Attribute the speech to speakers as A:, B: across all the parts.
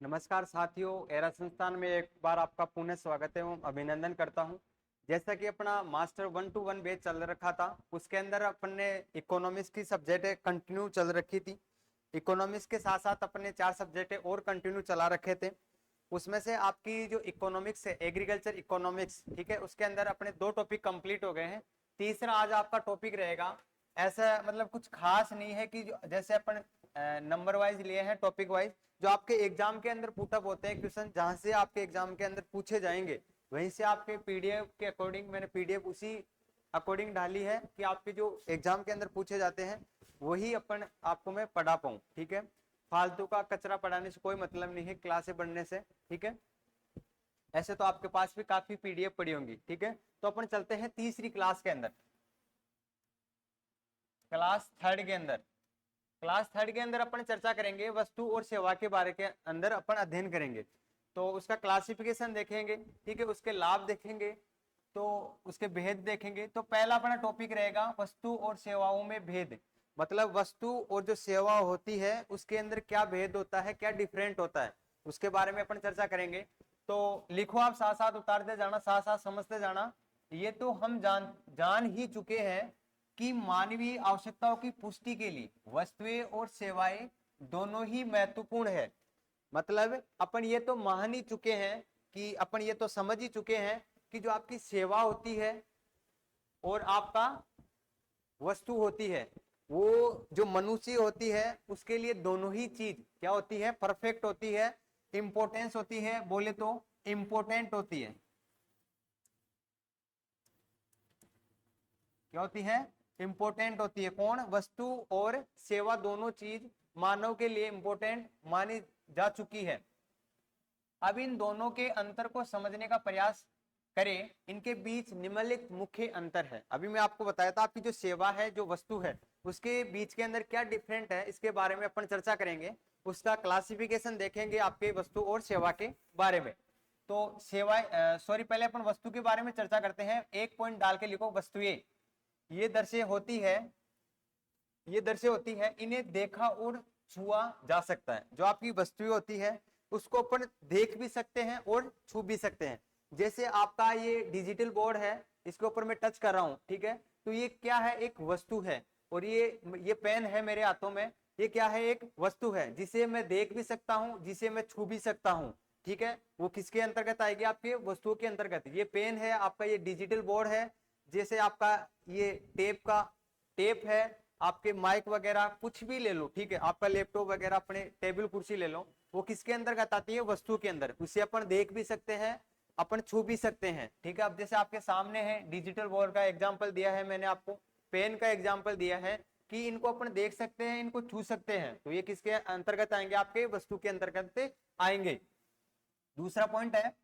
A: नमस्कार साथियों, एरा संस्थान में एक बार आपका पुनः स्वागत है एवं अभिनंदन करता हूं। जैसा कि अपना मास्टर 1-to-1 बैच चल रखा था, उसके अंदर अपन ने इकोनॉमिक्स की सब्जेक्ट कंटिन्यू चल रखी थी। इकोनॉमिक्स के साथ साथ अपने 4 सब्जेक्ट और कंटिन्यू चला रखे थे। उसमें से आपकी जो इकोनॉमिक्स है, एग्रीकल्चर इकोनॉमिक्स, ठीक है, उसके अंदर अपने 2 टॉपिक कंप्लीट हो गए हैं। तीसरा आज आपका टॉपिक रहेगा। ऐसा मतलब कुछ खास नहीं है कि जैसे अपन नंबर वाइज लिए हैं, टॉपिक वाइज जो आपके एग्जाम के अंदर पुटअप होते हैं क्वेश्चन, जहां से आपके एग्जाम के अंदर पूछे जाएंगे, वहीं से आपके पीडीएफ के अकॉर्डिंग मैंने पीडीएफ उसी अकॉर्डिंग डाली है कि आपके जो एग्जाम के अंदर पूछे जाते हैं वही अपन आपको मैं पढ़ा पाऊं। ठीक है, फालतू का कचरा पढ़ाने से कोई मतलब नहीं है, क्लासे बढ़ने से। ठीक है, ऐसे तो आपके पास भी काफी पीडीएफ पड़ी होंगी। ठीक है, तो अपन चलते हैं तीसरी क्लास के अंदर, क्लास थर्ड के अंदर। क्लास थर्ड के अंदर अपन चर्चा करेंगे वस्तु और सेवा के बारे के अंदर अपन अध्ययन करेंगे। तो उसका क्लासिफिकेशन देखेंगे, ठीक है, उसके लाभ देखेंगे, तो उसके भेद देखेंगे। तो पहला अपना टॉपिक रहेगा वस्तु और सेवाओं में भेद। मतलब वस्तु और जो सेवा होती है उसके अंदर क्या भेद होता है, क्या डिफरेंट होता है, उसके बारे में अपन चर्चा करेंगे। तो लिखो, आप साथ साथ उतारते जाना, साथ साथ समझते जाना। ये तो हम जान ही चुके हैं कि मानवीय आवश्यकताओं की पुष्टि के लिए वस्तुएं और सेवाएं दोनों ही महत्वपूर्ण है। मतलब अपन ये तो मान ही चुके हैं कि अपन ये तो समझ ही चुके हैं कि जो आपकी सेवा होती है और आपका वस्तु होती है, वो जो मनुष्य होती है उसके लिए दोनों ही चीज क्या होती है, परफेक्ट होती है, इंपॉर्टेंस होती है, बोले तो इंपॉर्टेंट होती है। क्या होती है? इंपॉर्टेंट होती है। कौन? वस्तु और सेवा दोनों चीज मानव के लिए इंपॉर्टेंट मानी जा चुकी है। अब इन दोनों के अंतर को समझने का प्रयास करें। इनके बीच निम्नलिखित मुख्य अंतर है। अभी मैं आपको बताया था, आपकी जो सेवा है, जो वस्तु है, उसके बीच के अंदर क्या डिफरेंट है, इसके बारे में अपन चर्चा करेंगे। उसका क्लासिफिकेशन देखेंगे आपके वस्तु और सेवा के बारे में। तो सेवा सॉरी, पहले अपन वस्तु के बारे में चर्चा करते हैं। एक पॉइंट डाल के लिखो, वस्तुएं ये दर्शे होती है, ये दर्शे होती है, इन्हें देखा और छुआ जा सकता है। जो आपकी वस्तुएं होती है उसको अपन देख भी सकते हैं और छू भी सकते हैं। जैसे आपका ये डिजिटल बोर्ड है, इसके ऊपर मैं टच कर रहा हूं, ठीक है, तो ये क्या है? एक वस्तु है। और ये पेन है मेरे हाथों में, ये क्या है? एक वस्तु है जिसे मैं देख भी सकता हूं, जिसे मैं छू भी सकता हूं। ठीक है, वो किसके अंतर्गत आएगी? आपके वस्तुओं के अंतर्गत। ये पेन है आपका, ये डिजिटल बोर्ड है, जैसे आपका ये टेप है, आपके माइक वगैरह कुछ भी ले लो, ठीक है, आपका लैपटॉप वगैरह, अपने टेबल कुर्सी ले लो, वो किसके अंतर्गत आती है? वस्तु के अंदर। उसे अपन देख भी सकते हैं, अपन छू भी सकते हैं। ठीक है, अब जैसे आपके सामने है, डिजिटल बोर्ड का एग्जांपल दिया है मैंने आपको, पेन का एग्जांपल दिया है कि इनको अपन देख सकते हैं, इनको छू सकते हैं, तो ये किसके अंतर्गत आएंगे? आपके वस्तु के अंतर्गत आएंगे। दूसरा पॉइंट है,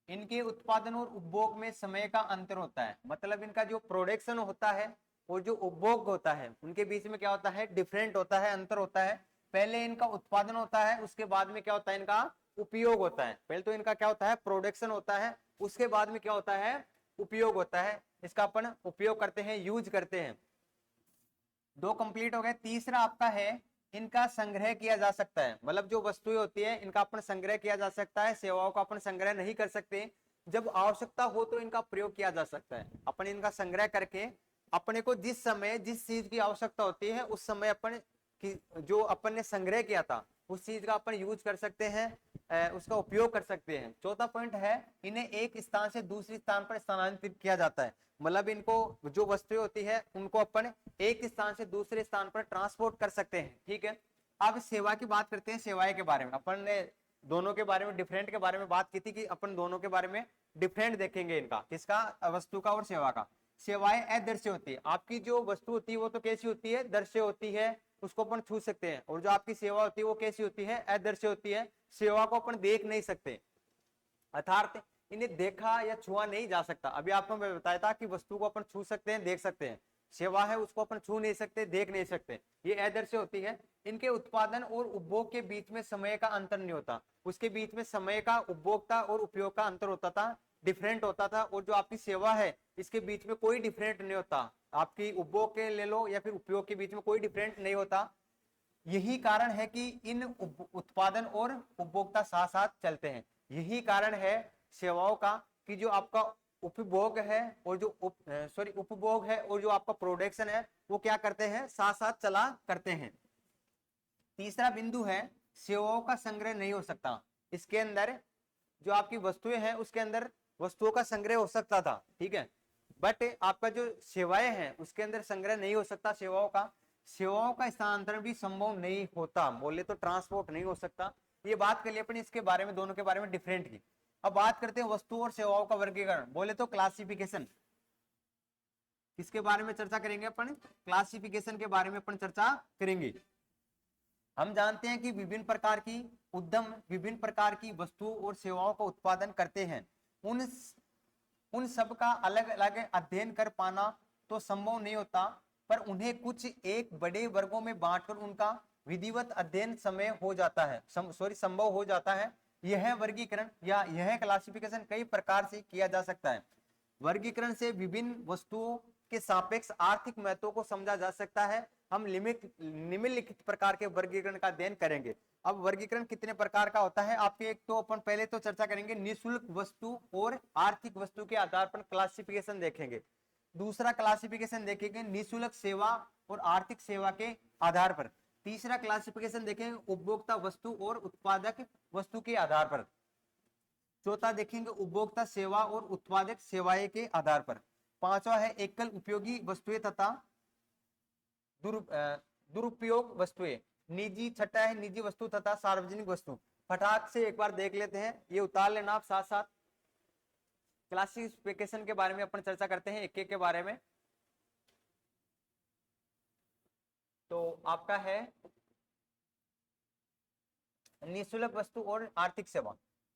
A: इनके उत्पादन और उपभोग में समय का अंतर होता है। मतलब इनका जो प्रोडक्शन होता है और जो उपभोग होता है, उनके बीच में क्या होता है? डिफरेंट होता है, अंतर होता है। पहले इनका उत्पादन होता है, उसके बाद में क्या होता है? इनका उपयोग होता है। पहले तो इनका क्या होता है? प्रोडक्शन होता है, उसके बाद में क्या होता है? उपयोग होता है। इसका अपन उपयोग करते हैं, यूज करते हैं। दो कंप्लीट हो गए। तीसरा आपका है, इनका संग्रह किया जा सकता है। मतलब जो वस्तुएं होती है इनका अपन संग्रह किया जा सकता है। सेवाओं का अपन संग्रह नहीं कर सकते, जब आवश्यकता हो तो इनका प्रयोग किया जा सकता है। अपन इनका संग्रह करके अपने को जिस समय जिस चीज की आवश्यकता होती है उस समय अपन की जो अपन ने संग्रह किया था उस चीज का अपन यूज कर सकते हैं, उसका उपयोग कर सकते हैं। चौथा पॉइंट है, इन्हें एक स्थान से दूसरे स्थान पर स्थानांतरित किया जाता है। मतलब इनको जो वस्तुएं होती है उनको अपन एक स्थान से दूसरे स्थान पर ट्रांसपोर्ट कर सकते हैं। ठीक है, अब सेवा की बात करते हैं। सेवाएं के बारे में अपन ने दोनों के बारे में, डिफरेंट के बारे में बात की थी कि अपन दोनों के बारे में डिफरेंट देखेंगे इनका, किसका? वस्तु का और सेवा का। सेवाएं अदृश्य होती है। आपकी जो वस्तु होती है वो तो कैसी होती है? दृश्य होती है, उसको अपन छू सकते हैं। और जो आपकी सेवा होती है वो कैसी होती है? अदृश्य होती है। सेवा को अपन देख नहीं सकते, अर्थात इन्हें देखा या छुआ नहीं जा सकता। अभी आपको मैं बताया था कि वस्तु को अपन छू सकते हैं, देख सकते हैं। सेवा है, उसको अपन छू नहीं सकते, देख नहीं सकते, ये अदृश्य होती है। इनके उत्पादन और उपभोग के बीच में समय का अंतर नहीं होता। उसके बीच में समय का, उपभोक्ता और उपयोग का अंतर होता था, डिफरेंट होता था। और जो आपकी सेवा है इसके बीच में कोई डिफरेंट नहीं होता। आपकी उपभोग के ले लो या फिर उपयोग के बीच में कोई डिफरेंट नहीं होता। यही कारण है कि इन उत्पादन और उपभोक्ता साथ साथ चलते हैं। यही कारण है सेवाओं का कि जो आपका उपभोग है और जो उपभोग है और जो आपका प्रोडक्शन है वो क्या करते हैं, साथ साथ चला करते हैं। तीसरा बिंदु है सेवाओं का संग्रह नहीं हो सकता। इसके अंदर जो आपकी वस्तुएं हैं उसके अंदर वस्तुओं का संग्रह हो सकता था, ठीक है, बट आपका जो सेवाएं हैं उसके अंदर संग्रह नहीं हो सकता सेवाओं का स्थानांतरण भी संभव नहीं होता, बोले तो ट्रांसपोर्ट नहीं हो सकता। ये बात कर ली अपनी इसके बारे में, दोनों के बारे में डिफरेंट की। अब बात करते हैं वस्तुओं और सेवाओं का वर्गीकरण, बोले तो क्लासिफिकेशन। किसके बारे में चर्चा करेंगे अपन, क्लासिफिकेशन के बारे में अपन चर्चा करेंगे। हम जानते हैं कि विभिन्न प्रकार की उद्यम विभिन्न प्रकार की वस्तुओं और सेवाओं का उत्पादन करते हैं। उन सब का अलग अलग अध्ययन कर पाना तो संभव नहीं होता, पर उन्हें कुछ एक बड़े वर्गों में बांटकर उनका विधिवत अध्ययन संभव हो जाता है। यह वर्गीकरण या यह क्लासिफिकेशन कई प्रकार से किया जा सकता है। वर्गीकरण से विभिन्न वस्तुओं के सापेक्ष आर्थिक महत्व को समझा जा सकता है। हम निम्नलिखित प्रकार के वर्गीकरण का अध्ययन करेंगे। अब वर्गीकरण कितने प्रकार का होता है आपके, एक तो अपन पहले तो चर्चा करेंगे निःशुल्क वस्तु और आर्थिक वस्तु के आधार पर क्लासिफिकेशन देखेंगे। दूसरा क्लासिफिकेशन देखेंगे निःशुल्क सेवा और आर्थिक सेवा के आधार पर। तीसरा क्लासिफिकेशन देखेंगे उपभोक्ता वस्तु और उत्पादक वस्तु के आधार पर। चौथा देखेंगे उपभोक्ता सेवा और उत्पादक सेवाएं के आधार पर। पांचवा है एकल उपयोगी वस्तुएं तथा दुरुपयोग वस्तुएं। छठा है निजी वस्तु तथा सार्वजनिक वस्तु। फटाक से एक बार देख लेते हैं, ये उतार लेना आप साथ साथ। क्लासिफिकेशन के बारे में अपन चर्चा करते हैं एक एक के बारे में। तो आपका है निःशुल्क वस्तु और आर्थिक सेवा।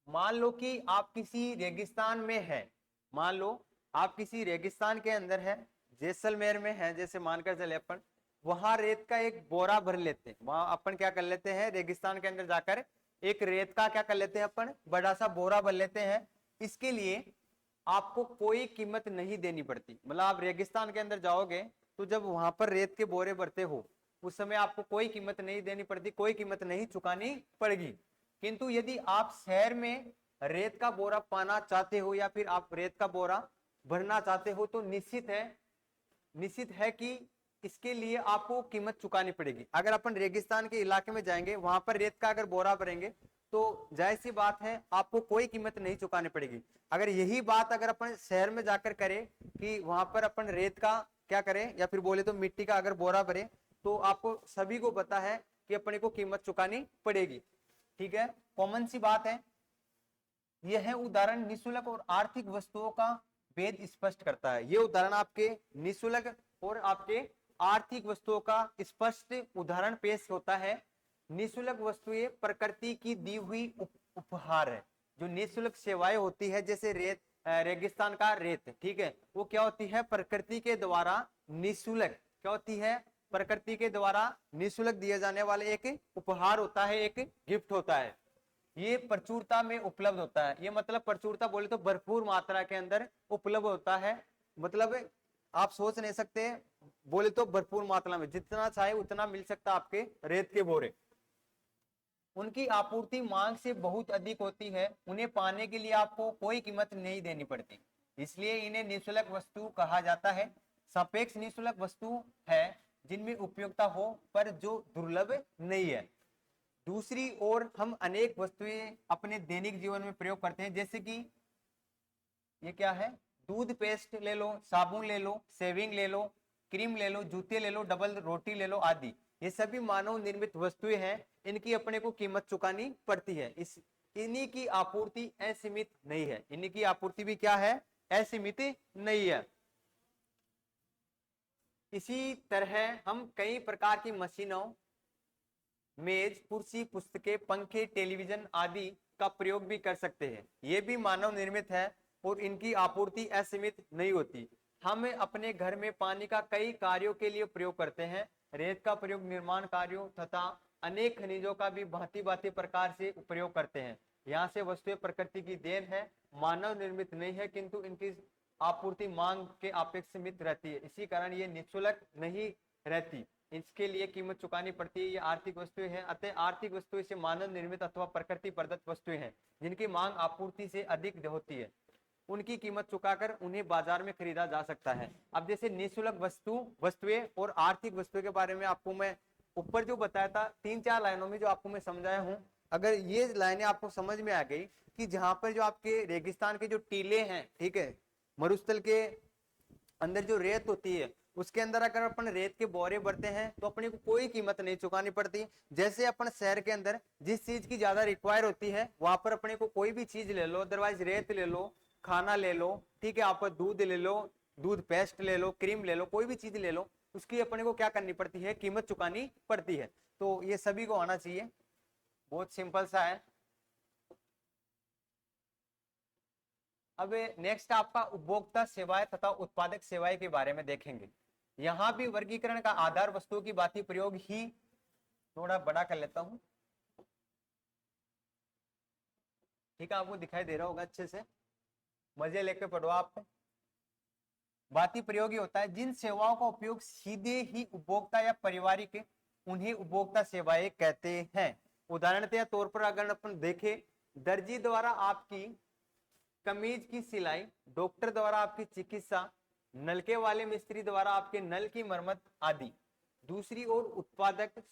A: मान लो कि आप किसी रेगिस्तान में है, मान लो आप किसी रेगिस्तान के अंदर है, जैसलमेर में है जैसे मानकर चले अपन, वहां रेत का एक बोरा भर लेते हैं। वहां अपन क्या कर लेते हैं, रेगिस्तान के अंदर जाकर एक रेत का क्या कर लेते हैं अपन, बड़ा सा बोरा भर लेते हैं। इसके लिए आपको कोई कीमत नहीं देनी पड़ती। मतलब आप रेगिस्तान के अंदर जाओगे तो जब वहां पर रेत के बोरे भरते हो उस समय आपको कोई कीमत नहीं देनी पड़ती, कोई कीमत नहीं चुकानी पड़ेगी। किंतु यदि आप शहर में रेत का बोरा पाना चाहते हो या फिर आप रेत का बोरा भरना चाहते हो तो निश्चित है कि इसके लिए आपको कीमत चुकानी पड़ेगी। अगर अपन रेगिस्तान के इलाके में जाएंगे वहां पर रेत का अगर बोरा भरेंगे तो जाहिर सी बात है आपको कोई कीमत नहीं चुकानी पड़ेगी। अगर यही बात अगर अपन शहर में जाकर करें कि वहां पर अपन रेत का क्या करें या फिर बोले तो मिट्टी का अगर बोरा भरे तो आपको सभी को पता है कि अपने को कीमत चुकानी पड़ेगी, ठीक है, कॉमन सी बात है। यह उदाहरण निःशुल्क और आर्थिक वस्तुओं का भेद स्पष्ट करता है। ये उदाहरण आपके निःशुल्क और आपके आर्थिक वस्तुओं का स्पष्ट उदाहरण पेश होता है। निःशुल्क वस्तुएं प्रकृति की दी हुई उपहार है। जो निःशुल्क सेवाएं होती है जैसे रेगिस्तान का रेत, ठीक है, वो क्या होती है, प्रकृति के द्वारा निःशुल्क क्या होती है, प्रकृति के द्वारा निःशुल्क दिए जाने वाले एक उपहार होता है, एक गिफ्ट होता है। ये प्रचुरता में उपलब्ध होता है। ये मतलब प्रचुरता बोले तो भरपूर मात्रा के अंदर उपलब्ध होता है। मतलब आप सोच नहीं सकते, बोले तो भरपूर मात्रा में जितना चाहे उतना मिल सकता आपके रेत के बोरे। उनकी आपूर्ति मांग से बहुत अधिक होती है। उन्हें पाने के लिए आपको कोई कीमत नहीं देनी पड़ती, इसलिए इन्हें निःशुल्क वस्तु कहा जाता है। सापेक्ष निःशुल्क वस्तु है जिनमें उपयोगिता हो पर जो दुर्लभ नहीं है। दूसरी ओर हम अनेक वस्तुएं अपने दैनिक जीवन में प्रयोग करते हैं, जैसे कि ये क्या है, दूध पेस्ट ले लो, साबुन ले लो, सेविंग ले लो, क्रीम ले लो, जूते ले लो, डबल रोटी ले लो आदि। ये सभी मानव निर्मित वस्तुएं हैं, इनकी अपने को कीमत चुकानी पड़ती है। इन्हीं की आपूर्ति असीमित नहीं है। इन्हीं की आपूर्ति भी क्या है, असीमित नहीं है। इसी तरह हम कई प्रकार की मशीनों, मेज, कुर्सी, पुस्तकें, पंखे, टेलीविजन आदि का प्रयोग भी कर सकते हैं। ये भी मानव निर्मित है और इनकी आपूर्ति असीमित नहीं होती। हम अपने घर में पानी का कई कार्यों के लिए प्रयोग करते हैं। रेत का प्रयोग निर्माण कार्यों तथा अनेक खनिजों का भी भांति भांति प्रकार से प्रयोग करते हैं। यहाँ से वस्तुएं प्रकृति की देन है, मानव निर्मित नहीं है, किंतु इनकी आपूर्ति मांग के अपेक्षा सीमित रहती है। इसी कारण ये निःशुल्क नहीं रहती। इसके लिए कीमत चुकानी पड़ती है। ये आर्थिक वस्तुएं हैं। अतः आर्थिक वस्तुएं से मानव निर्मित अथवा प्रकृति प्रदत्त वस्तुएं हैं जिनकी मांग आपूर्ति से अधिक होती है, उनकी कीमत चुकाकर उन्हें बाजार में खरीदा जा सकता है। अब जैसे निःशुल्क वस्तुएं और आर्थिक वस्तुएं के बारे में आपको मैं ऊपर जो बताया था 3-4 लाइनों में जो आपको मैं समझाया हूं, अगर ये लाइनें आपको समझ में आ गई कि जहां पर जो आपके रेगिस्तान के जो टीले हैं, ठीक है, मरुस्थल के अंदर जो रेत होती है उसके अंदर अगर अपन रेत के बोरे भरते हैं तो अपने को कोई कीमत नहीं चुकानी पड़ती। जैसे अपन शहर के अंदर जिस चीज की ज्यादा रिक्वायर होती है वहां पर अपने को कोई भी चीज ले लो, अदरवाइज रेत ले लो, खाना ले लो, ठीक है, आप दूध ले लो, दूध पेस्ट ले लो, क्रीम ले लो, कोई भी चीज ले लो, उसकी अपने को क्या करनी पड़ती है, कीमत चुकानी पड़ती है। तो ये सभी को आना चाहिए, बहुत सिंपल सा है। अब नेक्स्ट आपका उपभोक्ता सेवाएं तथा उत्पादक सेवाएं के बारे में देखेंगे। यहां भी वर्गीकरण का आधार वस्तुओं की बाती प्रयोग ही, थोड़ा बड़ा कर लेता हूं, ठीक है, आपको दिखाई दे रहा होगा अच्छे से, मजे लेके पढ़ो आप। बाती प्रयोग ही होता है जिन सेवाओं का उपयोग सीधे ही उपभोक्ता या पारिवारिक, उन्हें उपभोक्ता सेवाएं कहते हैं। उदाहरण के तौर पर अगर अपन देखें, दर्जी द्वारा आपकी कमीज की सिलाई, डॉक्टर द्वारा आपकी चिकित्सा, नलके वाले मिस्त्री द्वारा आपके नल की मरम्मत आदि। दूसरी ओर उत्पादक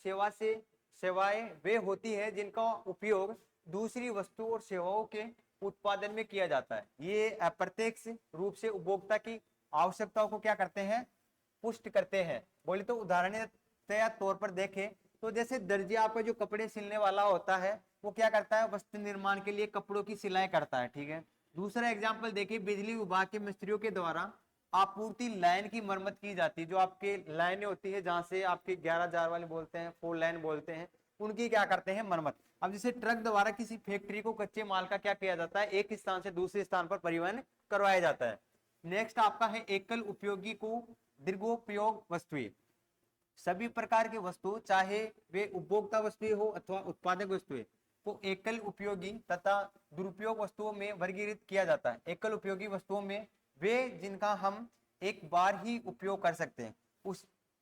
A: सेवाएं वे होती है जिनका उपयोग दूसरी वस्तु और सेवाओं के उत्पादन में किया जाता है। ये अप्रत्यक्ष रूप से उपभोक्ता की आवश्यकताओं को क्या करते हैं, पुष्ट करते हैं। बोले तो उदाहरण तौर पर देखें तो जैसे दर्जी आपका जो कपड़े सिलने वाला होता है वो क्या करता है, वस्त्र निर्माण के लिए कपड़ों की सिलाई करता है, ठीक है। दूसरा एग्जाम्पल देखिए, बिजली विभाग के मिस्त्रियों के द्वारा आपूर्ति लाइन की मरम्मत की जाती है। जो आपके लाइनें होती है जहां से आपके 11 जार वाले बोलते हैं, 4 लाइन बोलते हैं, उनकी क्या करते हैं, मरम्मत। अब जैसे ट्रक द्वारा किसी फैक्ट्री को कच्चे माल का क्या किया जाता है, एक स्थान से दूसरे स्थान पर परिवहन करवाया जाता है। नेक्स्ट आपका है एकल उपयोगी को दीर्घोपयोग वस्तुएं। सभी प्रकार की वस्तु चाहे वे उपभोक्ता वस्तुएं हो अथवा उत्पादक वस्तुएं को एकल उपयोगी तथा दुरुपयोग वस्तुओं में वर्गीकृत किया जाता है। एकल उपयोगी वस्तुओं में वे जिनका हम एक बार ही उपयोग कर सकते हैं,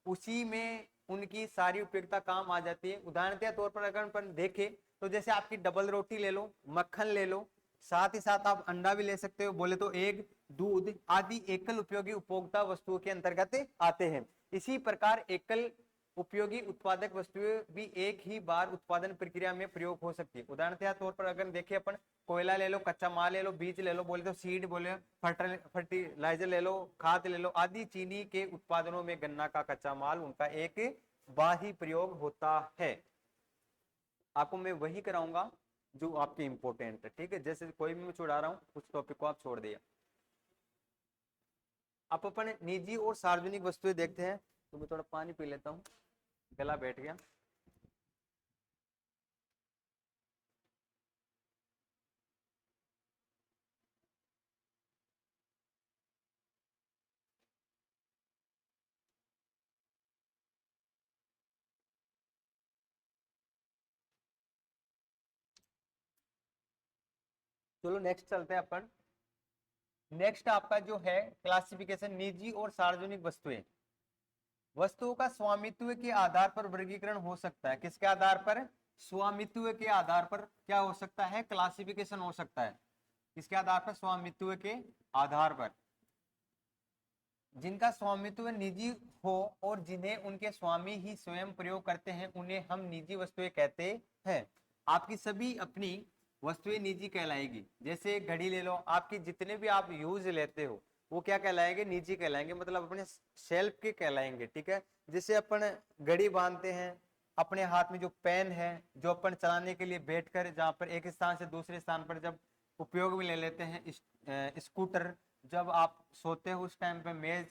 A: उसी में उनकी सारी उपयोगिता काम आ जाती है। उदाहरण के तौर पर अगर अपन देखें तो जैसे आपकी डबल रोटी ले लो, मक्खन ले लो, साथ ही साथ आप अंडा भी ले सकते हो, बोले तो एग, दूध आदि एकल उपयोगी उपभोक्ता वस्तुओं के अंतर्गत आते हैं। इसी प्रकार एकल उपयोगी उत्पादक वस्तुएं भी एक ही बार उत्पादन प्रक्रिया में प्रयोग हो सकती है। उदाहरण के तौर पर अगर देखें अपन, कोयला ले लो, कच्चा माल ले लो, बीज ले लो, बोले तो सीड, बोले फर्टिलाइजर ले लो, खाद ले लो आदि। चीनी के उत्पादनों में गन्ना का कच्चा माल उनका एक बाही प्रयोग होता है। आपको मैं वही कराऊंगा जो आपके इंपॉर्टेंट है, ठीक है। जैसे कोई भी मैं छोड़ा रहा हूँ, कुछ टॉपिक को आप छोड़ दिया। आप अपन निजी और सार्वजनिक वस्तुएं देखते हैं। तो मैं थोड़ा पानी पी लेता हूँ, गला बैठ गया। चलो नेक्स्ट चलते हैं अपन। नेक्स्ट आपका जो है क्लासिफिकेशन, निजी और सार्वजनिक वस्तुएं। वस्तुओं का स्वामित्व के आधार पर वर्गीकरण हो सकता है। किसके आधार पर, स्वामित्व के आधार पर क्या हो सकता है, क्लासिफिकेशन हो सकता है। किसके आधार पर, स्वामित्व के आधार पर। जिनका स्वामित्व निजी हो और जिन्हें उनके स्वामी ही स्वयं प्रयोग करते हैं उन्हें हम निजी वस्तुएं कहते हैं। आपकी सभी अपनी वस्तुएं निजी कहलाएगी। जैसे घड़ी ले लो, आपकी जितने भी आप यूज लेते हो वो क्या कहलाएंगे, निजी कहलाएंगे, मतलब अपने सेल्फ के कहलाएंगे, ठीक है। जैसे अपन घड़ी बांधते हैं, अपने हाथ में जो पेन है जो अपन चलाने के लिए बैठकर जहाँ पर एक स्थान से दूसरे स्थान पर जब उपयोग में ले लेते हैं, स्कूटर, जब आप सोते हो उस टाइम पे मेज,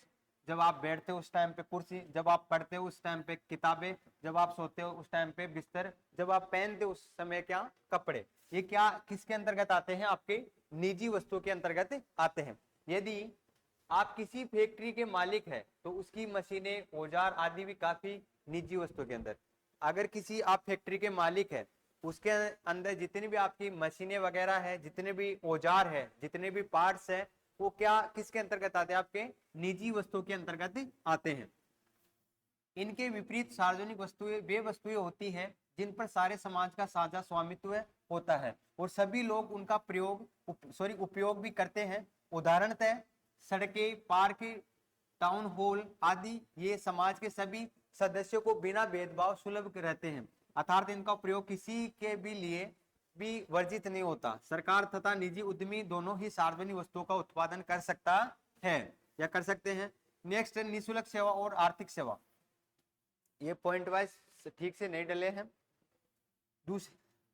A: जब आप बैठते हो उस टाइम पे कुर्सी, जब आप पढ़ते हो उस टाइम पे किताबें, जब आप सोते हो उस टाइम पे बिस्तर, जब आप पहनते हो उस समय क्या, कपड़े। ये क्या किसके अंतर्गत आते हैं, आपके निजी वस्तुओं के अंतर्गत आते हैं। यदि आप किसी फैक्ट्री के मालिक है तो उसकी मशीनें, औजार आदि भी काफी निजी वस्तुओं के अंदर। अगर किसी आप फैक्ट्री के मालिक है, उसके अंदर जितनी भी आपकी मशीनें वगैरह है, जितने भी औजार है, जितने भी पार्ट्स है, वो क्या किसके अंतर्गत आते हैं, आपके निजी वस्तुओं के अंतर्गत आते हैं। इनके विपरीत सार्वजनिक वस्तुएं वे वस्तुएं होती हैं जिन पर सारे समाज का साझा स्वामित्व होता है और सभी लोग उनका उपयोग भी करते हैं। उदाहरणतः सड़कें, पार्क, टाउन हॉल आदि ये समाज के सभी सदस्यों को बिना भेदभाव सुलभ रहते हैं, अर्थात इनका प्रयोग किसी के भी लिए भी वर्जित नहीं होता। सरकार तथा निजी उद्यमी दोनों ही सार्वजनिक वस्तुओं का उत्पादन कर सकता है या कर सकते हैं। नेक्स्ट है निःशुल्क सेवा और आर्थिक सेवा। ये पॉइंट वाइज ठीक से नहीं डले हैं।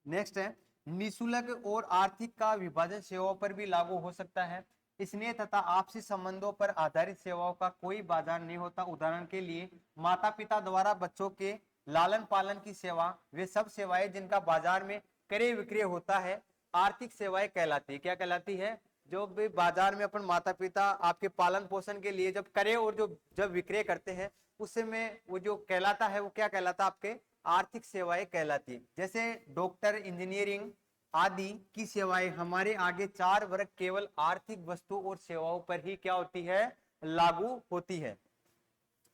A: नेक्स्ट है निःशुल्क और आर्थिक का विभाजन सेवाओं पर भी लागू हो सकता है। स्नेह तथा आपसी संबंधों पर आधारित सेवाओं का कोई बाजार नहीं होता। उदाहरण के लिए माता पिता द्वारा बच्चों के लालन पालन की सेवा, वे सब सेवाएं जिनका बाजार में क्रय विक्रय होता है, आर्थिक सेवाएं कहलाती है। क्या कहलाती है? जो भी बाजार में अपन माता पिता आपके पालन पोषण के लिए जब क्रय और जो जब विक्रय करते हैं उस समय वो जो कहलाता है वो क्या कहलाता है? आपके आर्थिक सेवाएं कहलाती है। जैसे डॉक्टर, इंजीनियरिंग आदि की सेवाएं हमारे आगे 4 वर्ग केवल आर्थिक वस्तु और सेवाओं पर ही क्या होती है? लागू होती है।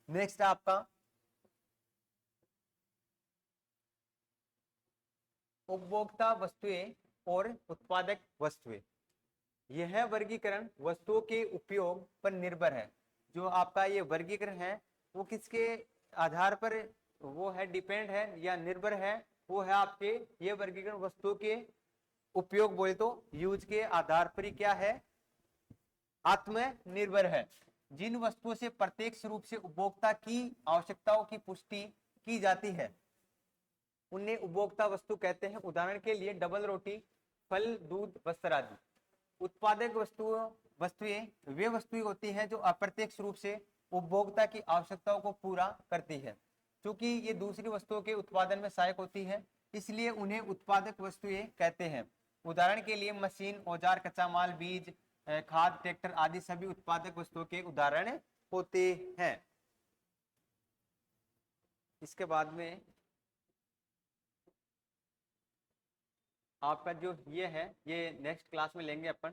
A: नेक्स्ट है आपका उपभोक्ता वस्तुएं और उत्पादक वस्तुएं। यह वर्गीकरण वस्तुओं के उपयोग पर निर्भर है। जो आपका ये वर्गीकरण है वो किसके आधार पर वो है, डिपेंड है या निर्भर है? वो है आपके ये वर्गीकरण वस्तुओं के उपयोग बोले तो यूज के आधार पर ही क्या है? आत्मनिर्भर है। जिन वस्तुओं से प्रत्यक्ष रूप से उपभोक्ता की आवश्यकताओं की पुष्टि की जाती है उन्हें उपभोक्ता वस्तु कहते हैं। उदाहरण के लिए डबल रोटी, फल, दूध, वस्त्र आदि। उत्पादक वस्तुएं वे वस्तुएं होती हैं जो अप्रत्यक्ष रूप से उपभोक्ता की आवश्यकताओं को पूरा करती है। क्योंकि ये दूसरी वस्तुओं के उत्पादन में सहायक होती है इसलिए उन्हें उत्पादक वस्तुएं कहते हैं। उदाहरण के लिए मशीन, औजार, कच्चा माल, बीज, खाद, ट्रैक्टर आदि सभी उत्पादक वस्तुओं के उदाहरण होते हैं। इसके बाद में आपका जो ये है ये नेक्स्ट क्लास में लेंगे अपन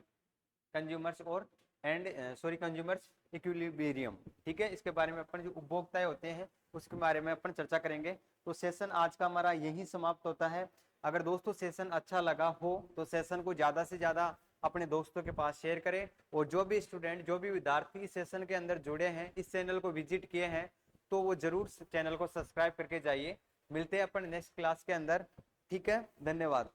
A: कंज्यूमर्स और कंज्यूमर्स इक्विलिब्रियम। ठीक है, इसके बारे में अपन जो उपभोक्ताएं होते हैं उसके बारे में अपन चर्चा करेंगे। तो सेशन आज का हमारा यही समाप्त होता है। अगर दोस्तों सेशन अच्छा लगा हो तो सेशन को ज़्यादा से ज़्यादा अपने दोस्तों के पास शेयर करें और जो भी स्टूडेंट, जो भी विद्यार्थी इस सेशन के अंदर जुड़े हैं, इस चैनल को विजिट किए हैं तो वो जरूर चैनल को सब्सक्राइब करके जाइए। मिलते हैं अपन नेक्स्ट क्लास के अंदर। ठीक है, धन्यवाद।